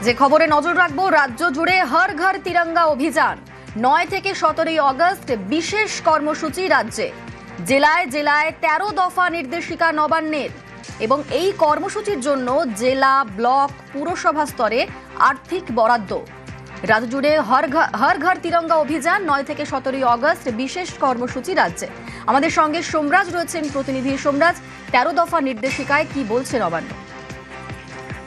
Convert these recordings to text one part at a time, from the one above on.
যে খবরে নজর রাখবো, রাজ্য জুড়ে হর ঘর তিরঙ্গা অভিযান। 9 থেকে 17 আগস্ট বিশেষ কর্মসূচি রাজ্যে। জেলায় জেলায় 13 দফা নির্দেশিকা নবান্নের এবং এই কর্মসূচির জন্য জেলা, ব্লক, পুরসভা স্তরে আর্থিক বরাদ্দ। রাজ্য জুড়ে হর ঘর তিরঙ্গা অভিযান 9 থেকে 17 আগস্ট বিশেষ কর্মসূচি রাজ্যে। আমাদের সঙ্গে সোমরাজ রয়েছেন প্রতিনিধি। সোমরাজ, 13 দফা নির্দেশিকায় কি বলছে নবান্ন?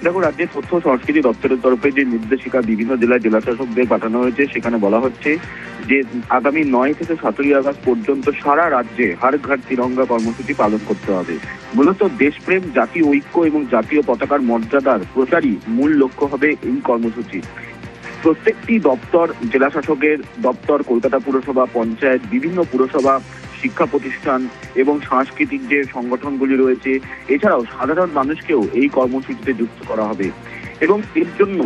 দেখো, রাজ্যের তথ্য সংস্কৃতি দপ্তরের তরফে যে নির্দেশিকা বিভিন্ন জেলায় জেলাশাসকদের পাঠানো হয়েছে, সেখানে বলা হচ্ছে যে আগামী 9 থেকে 17 আগস্ট পর্যন্ত সারা রাজ্যে হর ঘর তিরঙ্গা কর্মসূচি পালন করতে হবে। মূলত দেশপ্রেম, জাতীয় ঐক্য এবং জাতীয় পতাকার মর্যাদার প্রচারই মূল লক্ষ্য হবে এই কর্মসূচি। প্রত্যেকটি দপ্তর, জেলাশাসকের দপ্তর, কলকাতা পুরসভা, পঞ্চায়েত, বিভিন্ন পুরসভা, শিক্ষা প্রতিষ্ঠান এবং সাংস্কৃতিক যে সংগঠনগুলি রয়েছে, এছাড়াও সাধারণ মানুষকেও এই কর্মসূচিতে যুক্ত করা হবে এবং এর জন্য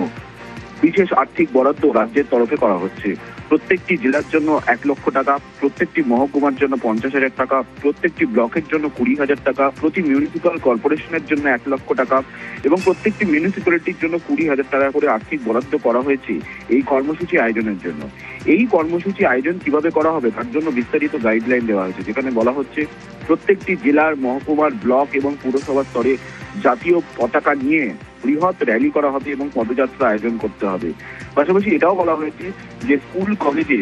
বিশেষ আর্থিক বরাদ্দ রাজ্যের তরফে করা হচ্ছে। প্রত্যেকটি জেলার জন্য 1 লক্ষ টাকা, প্রত্যেকটি মহকুমার জন্য 50,000 টাকা, প্রত্যেকটি ব্লকের জন্য 20,000 টাকা, প্রতি মিউনিসিপ্যাল কর্পোরেশনের জন্য 1 লক্ষ টাকা এবং প্রত্যেকটি মিউনিসিপ্যালিটির জন্য 20,000 টাকা করে আর্থিক বরাদ্দ করা হয়েছে এই কর্মসূচি আয়োজনের জন্য। এই কর্মসূচি আয়োজন কিভাবে করা হবে তার জন্য বিস্তারিত গাইডলাইন দেওয়া হয়েছে, যেখানে বলা হচ্ছে প্রত্যেকটি জেলার, মহকুমার, ব্লক এবং পুরসভা স্তরে জাতীয় পতাকা নিয়ে বৃহৎ র্যালি করা হবে এবং পদযাত্রা আয়োজন করতে হবে। পাশাপাশি এটাও বলা হয়েছে যে স্কুল কলেজে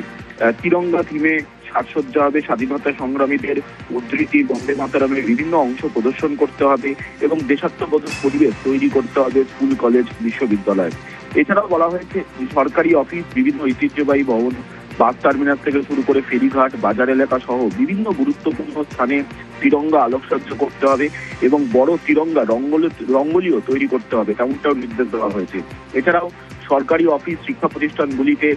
তিরঙ্গা থিমে সাজসজ্জা হবে, স্বাধীনতা সংগ্রামীদের উদ্ধৃতি, বন্দে মাতরমের বিভিন্ন অংশ প্রদর্শন করতে হবে এবং দেশাত্মবোধক পরিবেশ তৈরি করতে হবে স্কুল, কলেজ, বিশ্ববিদ্যালয়। এছাড়াও বলা হয়েছে সরকারি অফিস, বিভিন্ন ঐতিহ্যবাহী ভবন, বাস টার্মিনাস থেকে শুরু করে ফেরিঘাট, বাজার এলাকা সহ বিভিন্ন গুরুত্বপূর্ণ স্থানে তিরঙ্গা আলোকসজ্জা করতে হবে এবং বড় তিরঙ্গা রঙ্গোলিও তৈরি করতে হবে, তেমনটাও নির্দেশ দেওয়া হয়েছে। এছাড়াও সরকারি অফিস, শিক্ষা প্রতিষ্ঠানগুলিতে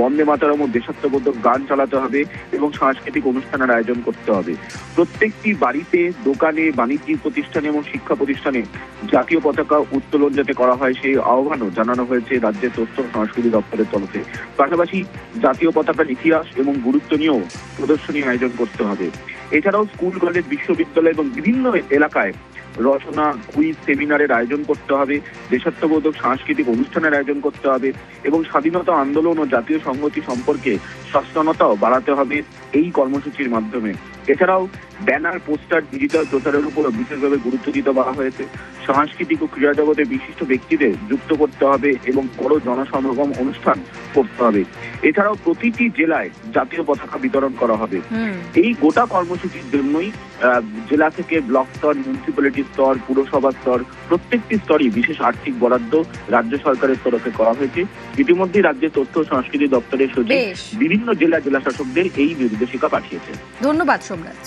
বন্দে মাতরম ও দেশাত্মবোধক গান চালাতে হবে এবং সাংস্কৃতিক অনুষ্ঠানের আয়োজন করতে হবে। প্রত্যেকটি বাড়িতে, দোকানে, বাণিজ্যিক প্রতিষ্ঠানে এবং শিক্ষা প্রতিষ্ঠানে জাতীয় পতাকা উত্তোলন যাতে করা হয় সেই আহ্বানও জানানো হয়েছে রাজ্যের তথ্য সংস্কৃতি দপ্তরের তরফে। পাশাপাশি জাতীয় পতাকার ইতিহাস এবং গুরুত্ব নিয়েও প্রদর্শনী আয়োজন করতে হবে। এছাড়াও স্কুল, কলেজ, বিশ্ববিদ্যালয় এবং বিভিন্ন এলাকায় রচনা, কুইজ, সেমিনারের আয়োজন করতে হবে, দেশাত্মবোধক সাংস্কৃতিক অনুষ্ঠানের আয়োজন করতে হবে এবং স্বাধীনতা আন্দোলন ও জাতীয় সংহতি সম্পর্কে সচেতনতাও বাড়াতে হবে এই কর্মসূচির মাধ্যমে। এছাড়াও ব্যানার, পোস্টার, ডিজিটাল প্রচারের উপর বিশেষভাবে গুরুত্ব দিতে বলা হয়েছে। সাংস্কৃতিক ও ক্রীড়া জগতে বিশিষ্ট ব্যক্তিদের যুক্ত করতে হবে এবং বড় জনসমাগম অনুষ্ঠান করতে হবে। এছাড়াও প্রতিটি জেলায় জাতীয় পতাকা বিতরণ করা হবে। এই গোটা কর্মসূচির জন্যই জেলা থেকে ব্লক স্তর, মিউনিসিপ্যালিটি স্তর, পুরসভা স্তর, প্রত্যেকটি স্তরই বিশেষ আর্থিক বরাদ্দ রাজ্য সরকারের তরফে করা হয়েছে। ইতিমধ্যে রাজ্যের তথ্য সংস্কৃতি দপ্তরের সচিব বিভিন্ন জেলা শাসকদের এই নির্দেশিকা পাঠিয়েছে। ধন্যবাদ সোমরাজ।